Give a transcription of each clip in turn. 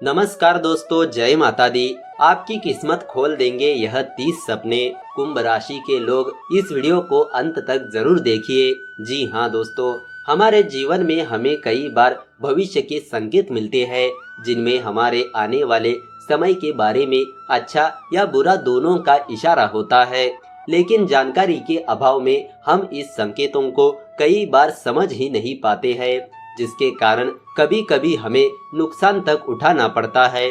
नमस्कार दोस्तों, जय माता दी। आपकी किस्मत खोल देंगे यह 30 सपने। कुंभ राशि के लोग इस वीडियो को अंत तक जरूर देखिए। जी हाँ दोस्तों, हमारे जीवन में हमें कई बार भविष्य के संकेत मिलते हैं जिनमें हमारे आने वाले समय के बारे में अच्छा या बुरा दोनों का इशारा होता है। लेकिन जानकारी के अभाव में हम इस संकेतों को कई बार समझ ही नहीं पाते हैं, जिसके कारण कभी कभी हमें नुकसान तक उठाना पड़ता है।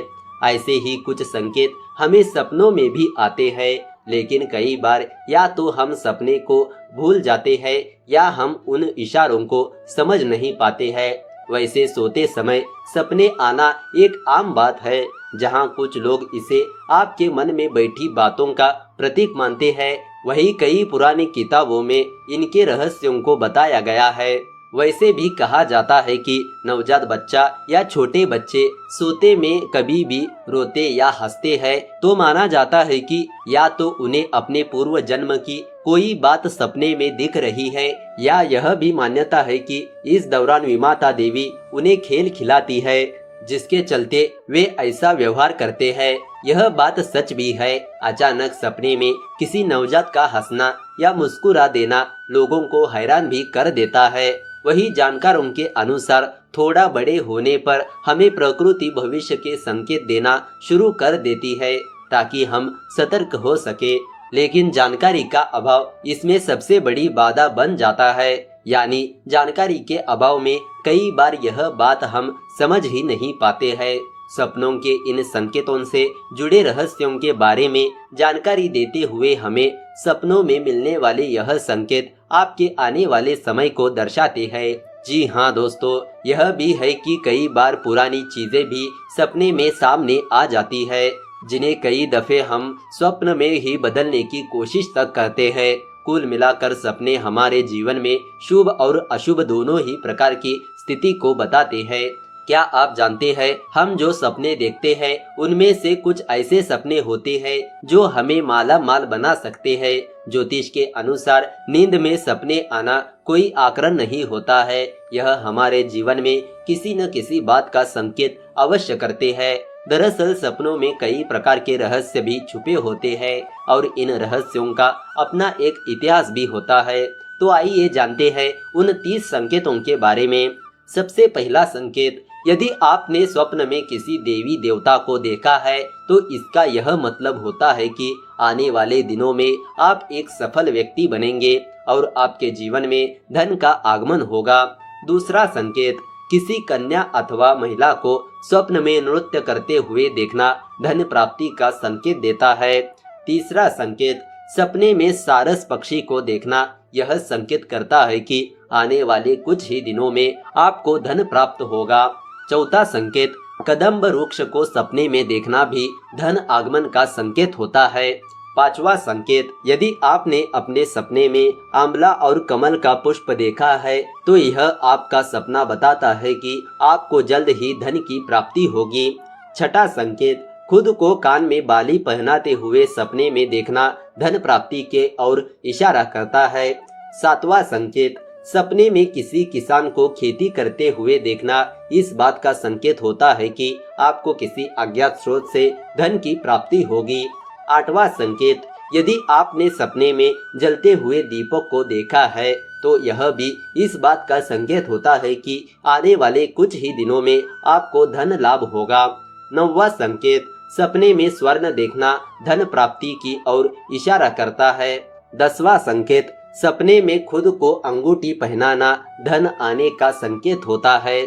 ऐसे ही कुछ संकेत हमें सपनों में भी आते हैं, लेकिन कई बार या तो हम सपने को भूल जाते हैं या हम उन इशारों को समझ नहीं पाते हैं। वैसे सोते समय सपने आना एक आम बात है, जहां कुछ लोग इसे आपके मन में बैठी बातों का प्रतीक मानते हैं। वहीं कई पुरानी किताबों में इनके रहस्यों को बताया गया है। वैसे भी कहा जाता है कि नवजात बच्चा या छोटे बच्चे सोते में कभी भी रोते या हंसते हैं तो माना जाता है कि या तो उन्हें अपने पूर्व जन्म की कोई बात सपने में दिख रही है, या यह भी मान्यता है कि इस दौरान विमाता देवी उन्हें खेल खिलाती है, जिसके चलते वे ऐसा व्यवहार करते हैं। यह बात सच भी है। अचानक सपने में किसी नवजात का हंसना या मुस्कुरा देना लोगों को हैरान भी कर देता है। वही जानकारों के अनुसार थोड़ा बड़े होने पर हमें प्रकृति भविष्य के संकेत देना शुरू कर देती है ताकि हम सतर्क हो सके। लेकिन जानकारी का अभाव इसमें सबसे बड़ी बाधा बन जाता है। यानी जानकारी के अभाव में कई बार यह बात हम समझ ही नहीं पाते हैं। सपनों के इन संकेतों से जुड़े रहस्यों के बारे में जानकारी देते हुए हमें सपनों में मिलने वाले यह संकेत आपके आने वाले समय को दर्शाते हैं। जी हाँ दोस्तों, यह भी है कि कई बार पुरानी चीजें भी सपने में सामने आ जाती है, जिन्हें कई दफे हम स्वप्न में ही बदलने की कोशिश तक करते हैं। कुल मिलाकर सपने हमारे जीवन में शुभ और अशुभ दोनों ही प्रकार की स्थिति को बताते हैं। क्या आप जानते हैं, हम जो सपने देखते हैं उनमें से कुछ ऐसे सपने होते हैं जो हमें माला माल बना सकते हैं। ज्योतिष के अनुसार नींद में सपने आना कोई आकरण नहीं होता है, यह हमारे जीवन में किसी न किसी बात का संकेत अवश्य करते हैं। दरअसल सपनों में कई प्रकार के रहस्य भी छुपे होते हैं और इन रहस्यों का अपना एक इतिहास भी होता है। तो आइए जानते हैं उन 30 संकेतों के बारे में। सबसे पहला संकेत, यदि आपने स्वप्न में किसी देवी देवता को देखा है तो इसका यह मतलब होता है कि आने वाले दिनों में आप एक सफल व्यक्ति बनेंगे और आपके जीवन में धन का आगमन होगा। दूसरा संकेत, किसी कन्या अथवा महिला को स्वप्न में नृत्य करते हुए देखना धन प्राप्ति का संकेत देता है। तीसरा संकेत, सपने में सारस पक्षी को देखना यह संकेत करता है कि आने वाले कुछ ही दिनों में आपको धन प्राप्त होगा। चौथा संकेत, कदम्ब वृक्ष को सपने में देखना भी धन आगमन का संकेत होता है। पांचवा संकेत, यदि आपने अपने सपने में आंवला और कमल का पुष्प देखा है तो यह आपका सपना बताता है कि आपको जल्द ही धन की प्राप्ति होगी। छठा संकेत, खुद को कान में बाली पहनाते हुए सपने में देखना धन प्राप्ति के ओर इशारा करता है। सातवां संकेत, सपने में किसी किसान को खेती करते हुए देखना इस बात का संकेत होता है कि आपको किसी अज्ञात स्रोत से धन की प्राप्ति होगी। आठवां संकेत, यदि आपने सपने में जलते हुए दीपक को देखा है तो यह भी इस बात का संकेत होता है कि आने वाले कुछ ही दिनों में आपको धन लाभ होगा। नौवां संकेत, सपने में स्वर्ण देखना धन प्राप्ति की ओर इशारा करता है। 10वां संकेत, सपने में खुद को अंगूठी पहनाना धन आने का संकेत होता है।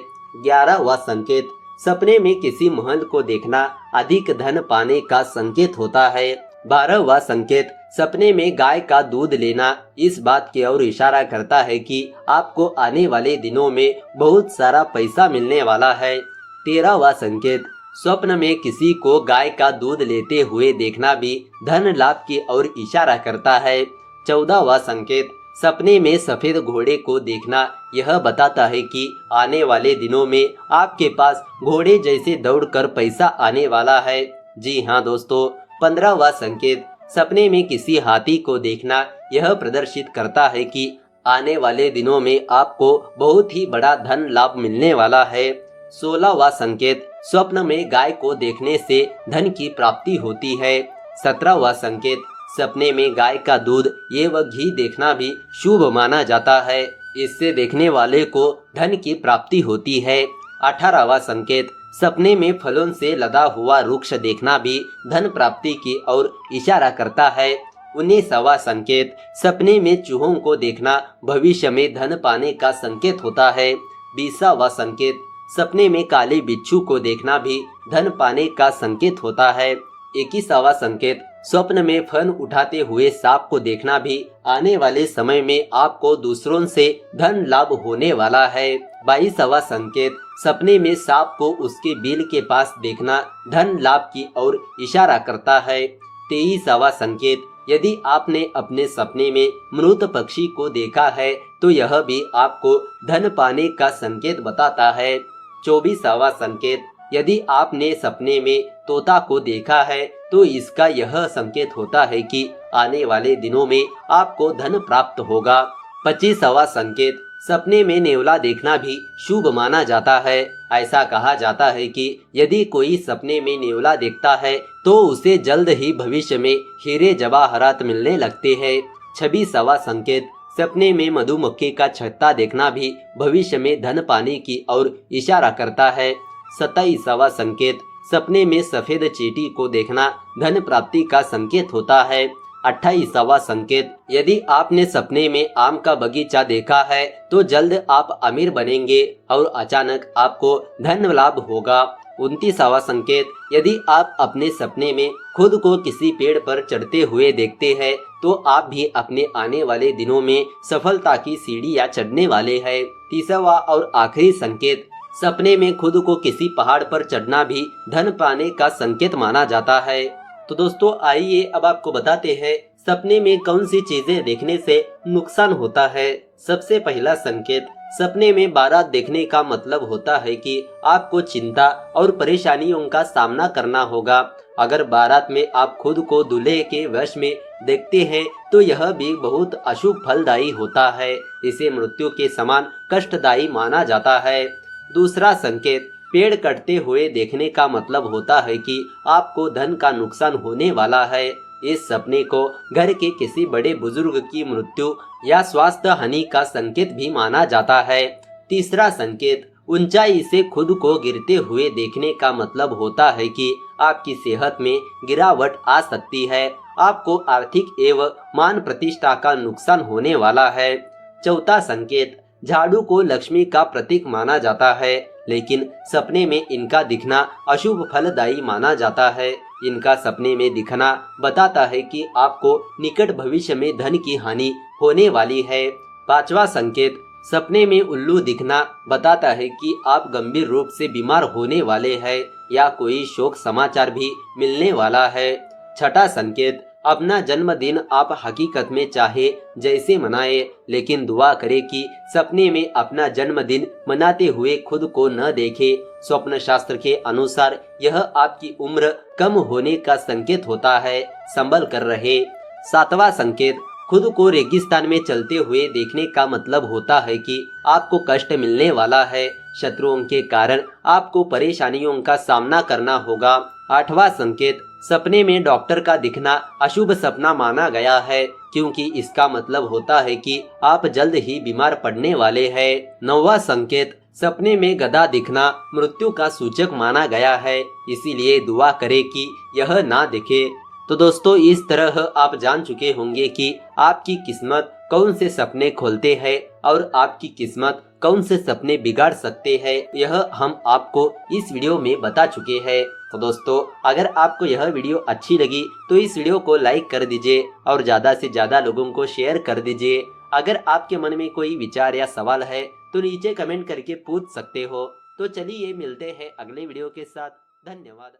11वां संकेत, सपने में किसी महल को देखना अधिक धन पाने का संकेत होता है। 12वां संकेत, सपने में गाय का दूध लेना इस बात की ओर इशारा करता है कि आपको आने वाले दिनों में बहुत सारा पैसा मिलने वाला है। 13वां संकेत, स्वप्न में किसी को गाय का दूध लेते हुए देखना भी धन लाभ की ओर इशारा करता है। 14वां संकेत, सपने में सफेद घोड़े को देखना यह बताता है कि आने वाले दिनों में आपके पास घोड़े जैसे दौड़कर पैसा आने वाला है। जी हाँ दोस्तों, 15वां संकेत, सपने में किसी हाथी को देखना यह प्रदर्शित करता है कि आने वाले दिनों में आपको बहुत ही बड़ा धन लाभ मिलने वाला है। 16वां संकेत, स्वप्न में गाय को देखने से धन की प्राप्ति होती है। 17वां संकेत, सपने में गाय का दूध एवं घी देखना भी शुभ माना जाता है। इससे देखने वाले को धन की प्राप्ति होती है। 18वां संकेत, सपने में फलों से लदा हुआ वृक्ष देखना भी धन प्राप्ति की ओर इशारा करता है। 19वां संकेत, सपने में चूहों को देखना भविष्य में धन पाने का संकेत होता है। 20वां संकेत, सपने में काले बिच्छू को देखना भी धन पाने का संकेत होता है। 21वां संकेत, स्वप्न में फन उठाते हुए सांप को देखना भी आने वाले समय में आपको दूसरों से धन लाभ होने वाला है। 22वां संकेत, सपने में सांप को उसके बिल के पास देखना धन लाभ की ओर इशारा करता है। 23वां संकेत, यदि आपने अपने सपने में मृत पक्षी को देखा है तो यह भी आपको धन पाने का संकेत बताता है। 24वां संकेत, यदि आपने सपने में तोता को देखा है तो इसका यह संकेत होता है कि आने वाले दिनों में आपको धन प्राप्त होगा। 25वां संकेत, सपने में नेवला देखना भी शुभ माना जाता है। ऐसा कहा जाता है कि यदि कोई सपने में नेवला देखता है तो उसे जल्द ही भविष्य में हीरे जवाहरात मिलने लगते हैं। 26वां संकेत, सपने में मधुमक्खी का छत्ता देखना भी भविष्य में धन पाने की ओर इशारा करता है। 27वां संकेत, सपने में सफेद चींटी को देखना धन प्राप्ति का संकेत होता है। 28वां संकेत, यदि आपने सपने में आम का बगीचा देखा है तो जल्द आप अमीर बनेंगे और अचानक आपको धन लाभ होगा। 29वां संकेत, यदि आप अपने सपने में खुद को किसी पेड़ पर चढ़ते हुए देखते हैं तो आप भी अपने आने वाले दिनों में सफलता की सीढ़ियां चढ़ने वाले हैं। 30वां और आखिरी संकेत, सपने में खुद को किसी पहाड़ पर चढ़ना भी धन पाने का संकेत माना जाता है। तो दोस्तों आइए अब आपको बताते हैं सपने में कौन सी चीजें देखने से नुकसान होता है। सबसे पहला संकेत, सपने में बारात देखने का मतलब होता है कि आपको चिंता और परेशानियों का सामना करना होगा। अगर बारात में आप खुद को दूल्हे के वेश में देखते हैं तो यह भी बहुत अशुभ फलदायी होता है। इसे मृत्यु के समान कष्टदायी माना जाता है। दूसरा संकेत, पेड़ कटते हुए देखने का मतलब होता है कि आपको धन का नुकसान होने वाला है। इस सपने को घर के किसी बड़े बुजुर्ग की मृत्यु या स्वास्थ्य हानि का संकेत भी माना जाता है। तीसरा संकेत, ऊंचाई से खुद को गिरते हुए देखने का मतलब होता है कि आपकी सेहत में गिरावट आ सकती है। आपको आर्थिक एवं मान प्रतिष्ठा का नुकसान होने वाला है। चौथा संकेत, झाड़ू को लक्ष्मी का प्रतीक माना जाता है, लेकिन सपने में इनका दिखना अशुभ फलदायी माना जाता है। इनका सपने में दिखना बताता है कि आपको निकट भविष्य में धन की हानि होने वाली है। पांचवा संकेत, सपने में उल्लू दिखना बताता है कि आप गंभीर रूप से बीमार होने वाले हैं या कोई शोक समाचार भी मिलने वाला है। छठा संकेत, अपना जन्मदिन आप हकीकत में चाहे जैसे मनाए, लेकिन दुआ करें कि सपने में अपना जन्मदिन मनाते हुए खुद को न देखे। स्वप्न शास्त्र के अनुसार यह आपकी उम्र कम होने का संकेत होता है, संभल कर रहे। सातवां संकेत, खुद को रेगिस्तान में चलते हुए देखने का मतलब होता है कि आपको कष्ट मिलने वाला है। शत्रुओं के कारण आपको परेशानियों का सामना करना होगा। आठवां संकेत, सपने में डॉक्टर का दिखना अशुभ सपना माना गया है, क्योंकि इसका मतलब होता है कि आप जल्द ही बीमार पड़ने वाले हैं। नौवां संकेत, सपने में गधा दिखना मृत्यु का सूचक माना गया है, इसीलिए दुआ करें कि यह ना दिखे। तो दोस्तों इस तरह आप जान चुके होंगे कि आपकी किस्मत कौन से सपने खोलते हैं और आपकी किस्मत कौन से सपने बिगाड़ सकते हैं, यह हम आपको इस वीडियो में बता चुके हैं। तो दोस्तों अगर आपको यह वीडियो अच्छी लगी तो इस वीडियो को लाइक कर दीजिए और ज़्यादा से ज़्यादा लोगों को शेयर कर दीजिए। अगर आपके मन में कोई विचार या सवाल है तो नीचे कमेंट करके पूछ सकते हो। तो चलिए मिलते हैं अगले वीडियो के साथ। धन्यवाद।